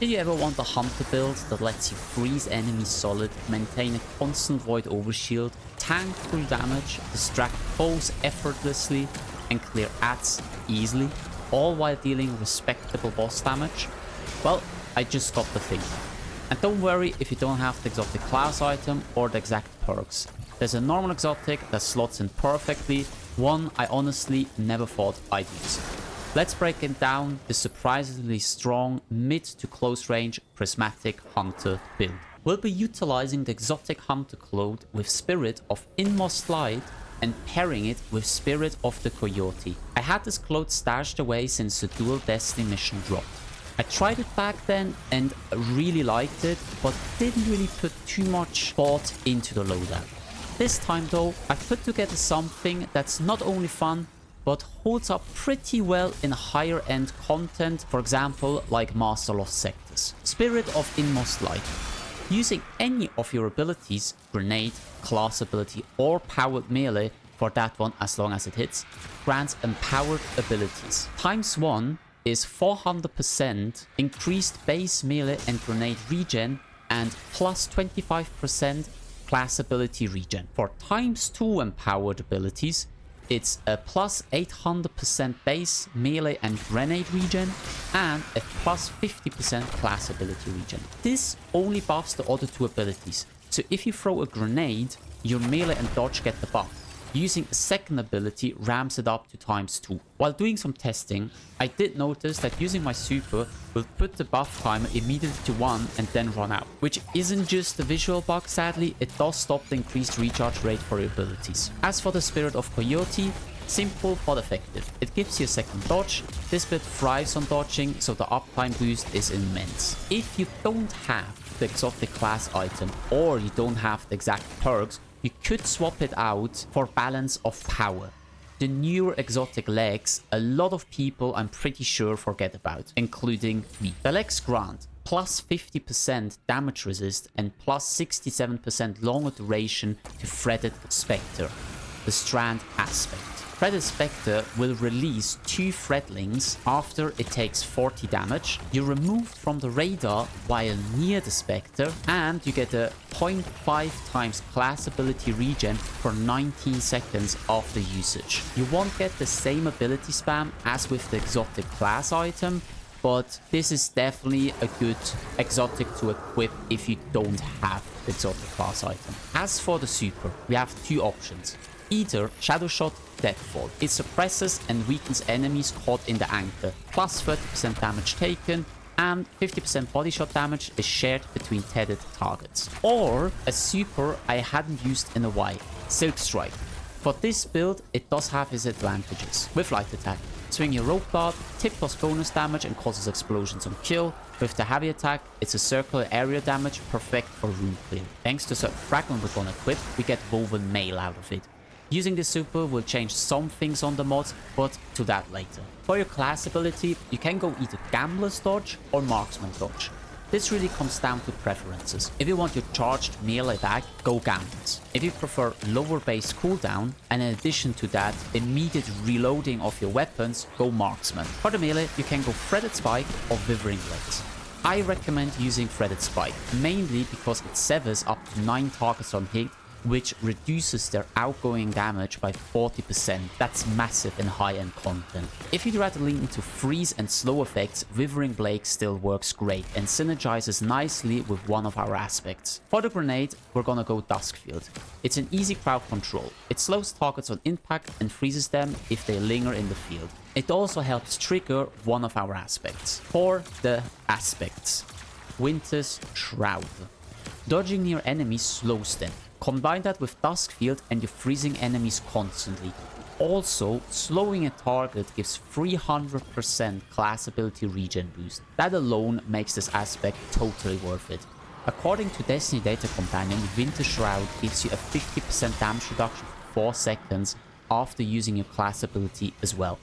Did you ever want a hunter build that lets you freeze enemies solid, maintain a constant Void Overshield, tank through damage, distract foes effortlessly, and clear adds easily, all while dealing respectable boss damage? Well, I just got the thing. And don't worry if you don't have the exotic class item or the exact perks. There's a normal exotic that slots in perfectly, one I honestly never thought I'd use. Let's break it down, the surprisingly strong mid to close range Prismatic Hunter build. We'll be utilizing the exotic Hunter Cloak with Spirit of Inmost Light and pairing it with Spirit of the Coyote. I had this cloak stashed away since the Dual Destiny mission dropped. I tried it back then and really liked it, but didn't really put too much thought into the loadout. This time though, I put together something that's not only fun, but holds up pretty well in higher end content, for example like Master Lost Sectors. Spirit of Inmost Light. Using any of your abilities, grenade, class ability or powered melee, for that one as long as it hits, grants empowered abilities. ×1 is 400% increased base melee and grenade regen and plus 25% class ability regen. For ×2 empowered abilities, it's a plus 800% base melee and grenade regen and a plus 50% class ability regen. This only buffs the other two abilities, so if you throw a grenade, your melee and dodge get the buff. Using a second ability ramps it up to ×2. While doing some testing, I did notice that using my super will put the buff timer immediately to 1 and then run out. Which isn't just a visual bug sadly, it does stop the increased recharge rate for your abilities. As for the Spirit of Coyote, simple but effective. It gives you a second dodge. This build thrives on dodging, so the uptime boost is immense. If you don't have the exotic class item or you don't have the exact perks, you could swap it out for balance of power. The newer exotic legs, a lot of people I'm pretty sure forget about, including me. The legs grant plus 50% damage resist and plus 67% longer duration to Threaded Specter, the strand aspect. Threaded Specter will release 2 threadlings after it takes 40 damage. You're removed from the radar while near the Specter, and you get a 0.5 times class ability regen for 19 seconds after usage. You won't get the same ability spam as with the exotic class item, but this is definitely a good exotic to equip if you don't have the exotic class item. As for the super, we have 2 options. Either Shadow Shot, Deathfall. It suppresses and weakens enemies caught in the anchor, plus 30% damage taken, and 50% body shot damage is shared between tethered targets. Or a super I hadn't used in a while, Silk Strike. For this build, it does have its advantages. With light attack, swing your rope guard, tip plus bonus damage and causes explosions on kill. With the heavy attack, it's a circular area damage, perfect for rune clear. Thanks to certain fragment we're gonna equip, we get woven mail out of it. Using this super will change some things on the mods, but to that later. For your class ability, you can go either Gambler's Dodge or Marksman Dodge. This really comes down to preferences. If you want your charged melee back, go Gamblers. If you prefer lower base cooldown, and in addition to that, immediate reloading of your weapons, go Marksman. For the melee, you can go Threaded Spike or Withering Blades. I recommend using Threaded Spike, mainly because it severs up to 9 targets on hit, which reduces their outgoing damage by 40%. That's massive in high-end content. If you'd rather lean into freeze and slow effects, Withering Blade still works great and synergizes nicely with one of our aspects. For the grenade, we're gonna go Duskfield. It's an easy crowd control. It slows targets on impact and freezes them if they linger in the field. It also helps trigger one of our aspects. For the aspects, Winter's Shroud. Dodging near enemies slows them. Combine that with Duskfield and you're freezing enemies constantly. Also, slowing a target gives 300% class ability regen boost. That alone makes this aspect totally worth it. According to Destiny Data Companion, Winter Shroud gives you a 50% damage reduction for 4 seconds after using your class ability as well.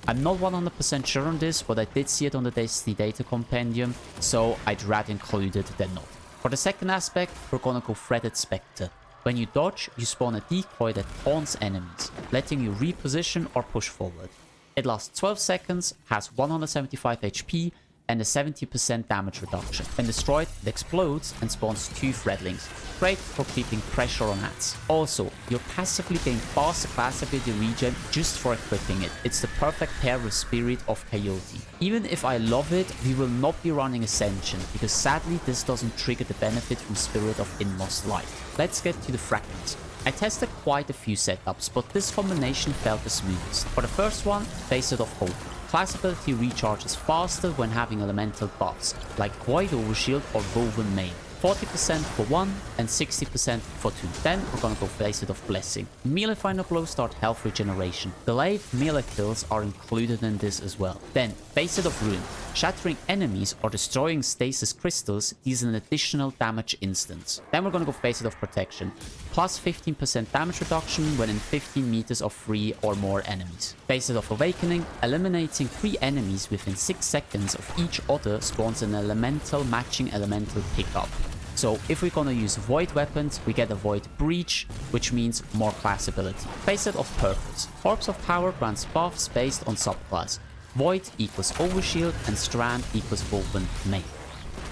I'm not 100% sure on this, but I did see it on the Destiny Data Compendium, so I'd rather include it than not. For the second aspect, we're gonna go Threaded Specter. When you dodge, you spawn a decoy that taunts enemies, letting you reposition or push forward. It lasts 12 seconds, has 175 HP, and a 70% damage reduction. When destroyed, it explodes and spawns 2 threadlings. Great for keeping pressure on ads. Also, you'll passively gain faster class ability regen just for equipping it. It's the perfect pair with Spirit of Coyote. Even if I love it, we will not be running Ascension, because sadly this doesn't trigger the benefit from Spirit of Inmost Life. Let's get to the fragments. I tested quite a few setups, but this combination felt the smoothest. For the first one, Face It of Hope. Class ability recharges faster when having elemental buffs, like Void Overshield or Woven Mail. 40% for 1 and 60% for 2. Then we're gonna go Face It of Blessing. Melee final blow start health regeneration. Glaive melee kills are included in this as well. Then Face It of Ruin. Shattering enemies or destroying stasis crystals deals an additional damage instance. Then we're gonna go Face It of Protection. Plus 15% damage reduction when in 15 meters of 3 or more enemies. Face It of Awakening. Eliminating 3 enemies within 6 seconds of each other spawns an elemental matching elemental pickup. So if we're gonna use void weapons, we get a void breach, which means more class ability. Face It of Purpose. Orbs of Power grants buffs based on subclass. Void equals Overshield and Strand equals Woven Mail.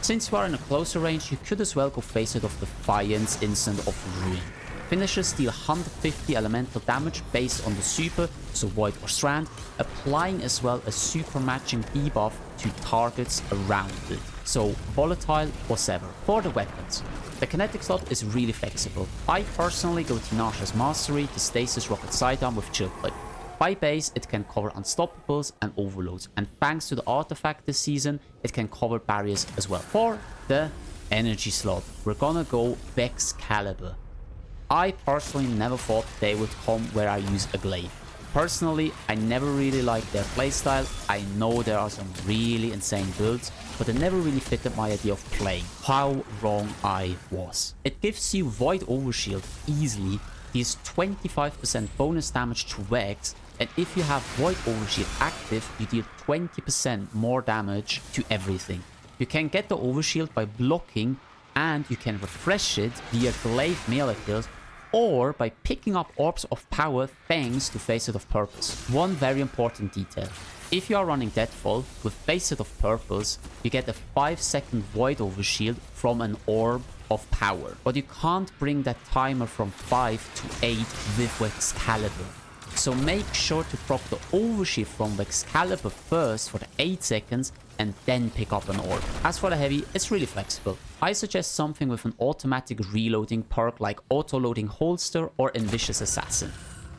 Since we are in a closer range, you could as well go Face It of Defiance Instant of Ruin. Finishers deal 150 elemental damage based on the super, so Void or Strand, applying as well a super matching debuff to targets around it, so Volatile or Sever. For the weapons, the kinetic slot is really flexible. I personally go Tinashe's Mastery, the Stasis Rocket Sidearm with Chill Clip. By base, it can cover Unstoppables and Overloads, and thanks to the artifact this season, it can cover barriers as well. For the energy slot, we're gonna go Vexcalibur. I personally never thought they would come where I use a Glaive. Personally, I never really liked their playstyle. I know there are some really insane builds, but they never really fitted my idea of playing. How wrong I was. It gives you Void Overshield easily, deals 25% bonus damage to Vex, and if you have Void Overshield active, you deal 20% more damage to everything. You can get the Overshield by blocking, and you can refresh it via Glaive melee kills, or by picking up Orbs of Power thanks to Face It of Purpose. One very important detail. If you are running Deadfall with Face It of Purpose, you get a 5-second Void Overshield from an Orb of Power. But you can't bring that timer from 5 to 8 with Vexcalibur. So make sure to proc the Overshield from Vexcalibur first for the 8 seconds and then pick up an orb. As for the heavy, it's really flexible. I suggest something with an automatic reloading perk like auto-loading holster or Ambitious Assassin.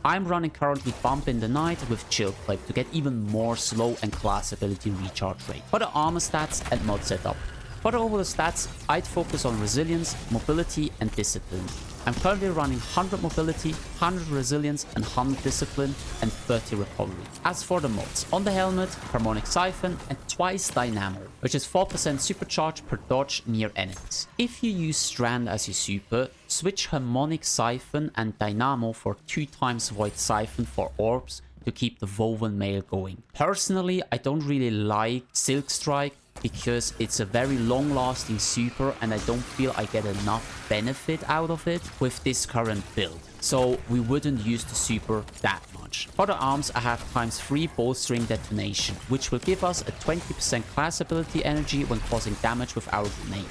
I'm running currently Bump in the Night with Chill Clip to get even more slow and class ability recharge rate. For the armor stats and mod setup. For the overall stats, I'd focus on resilience, mobility and discipline. I'm currently running 100 mobility, 100 resilience and 100 discipline and 30 recovery. As for the mods, on the helmet, Harmonic Siphon and twice Dynamo, which is 4% supercharge per dodge near enemies. If you use Strand as your super, switch Harmonic Siphon and Dynamo for 2 times Void Siphon for orbs to keep the Woven Mail going. Personally, I don't really like Silk Strike because it's a very long-lasting super and I don't feel I get enough benefit out of it with this current build. So we wouldn't use the super that much. For the arms, I have ×3 bolstering detonation, which will give us a 20% class ability energy when causing damage with our grenade.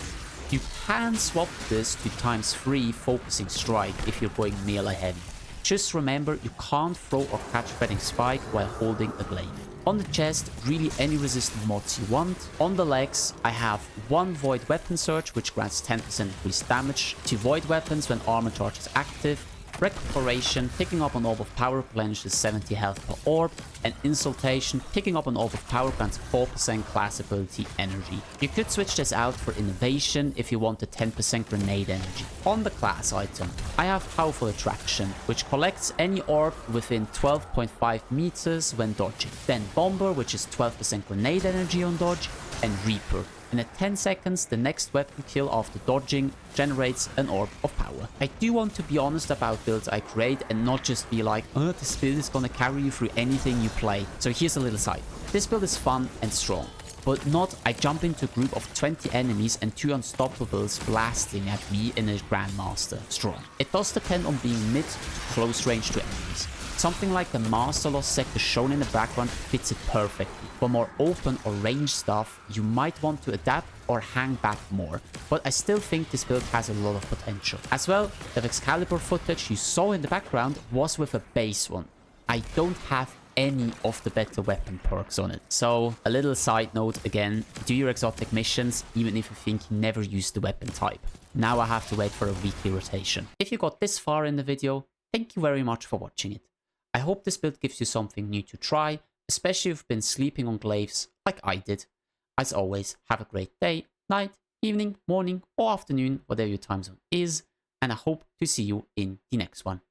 You can swap this to ×3 focusing strike if you're going melee heavy. Just remember, you can't throw or catch Threading Spike while holding a Glaive. On the chest, really any resistant mods you want. On the legs, I have 1 Void Weapon Surge, which grants 10% increased damage to Void Weapons when armor charge is active. Recuperation, picking up an Orb of Power replenishes 70 health per orb, and Insultation, picking up an Orb of Power grants 4% class ability energy. You could switch this out for Innovation if you want the 10% grenade energy. On the class item, I have Powerful Attraction, which collects any orb within 12.5 meters when dodging. Then Bomber, which is 12% grenade energy on dodge, and Reaper. And at 10 seconds, the next weapon kill after dodging generates an Orb of Power. I do want to be honest about builds I create and not just be like, oh, this build is gonna carry you through anything you play. So here's a little side. This build is fun and strong, but not I jump into a group of 20 enemies and 2 unstoppables blasting at me in a Grandmaster strong. It does depend on being mid to close range to enemies. Something like the Master Loss sector shown in the background fits it perfectly. For more open or ranged stuff, you might want to adapt or hang back more, but I still think this build has a lot of potential. As well, the Vexcalibur footage you saw in the background was with a base one. I don't have any of the better weapon perks on it. So, a little side note again, do your exotic missions even if you think you never used the weapon type. Now I have to wait for a weekly rotation. If you got this far in the video, thank you very much for watching it. I hope this build gives you something new to try, especially if you've been sleeping on glaives like I did. As always, have a great day, night, evening, morning or afternoon, whatever your time zone is, and I hope to see you in the next one.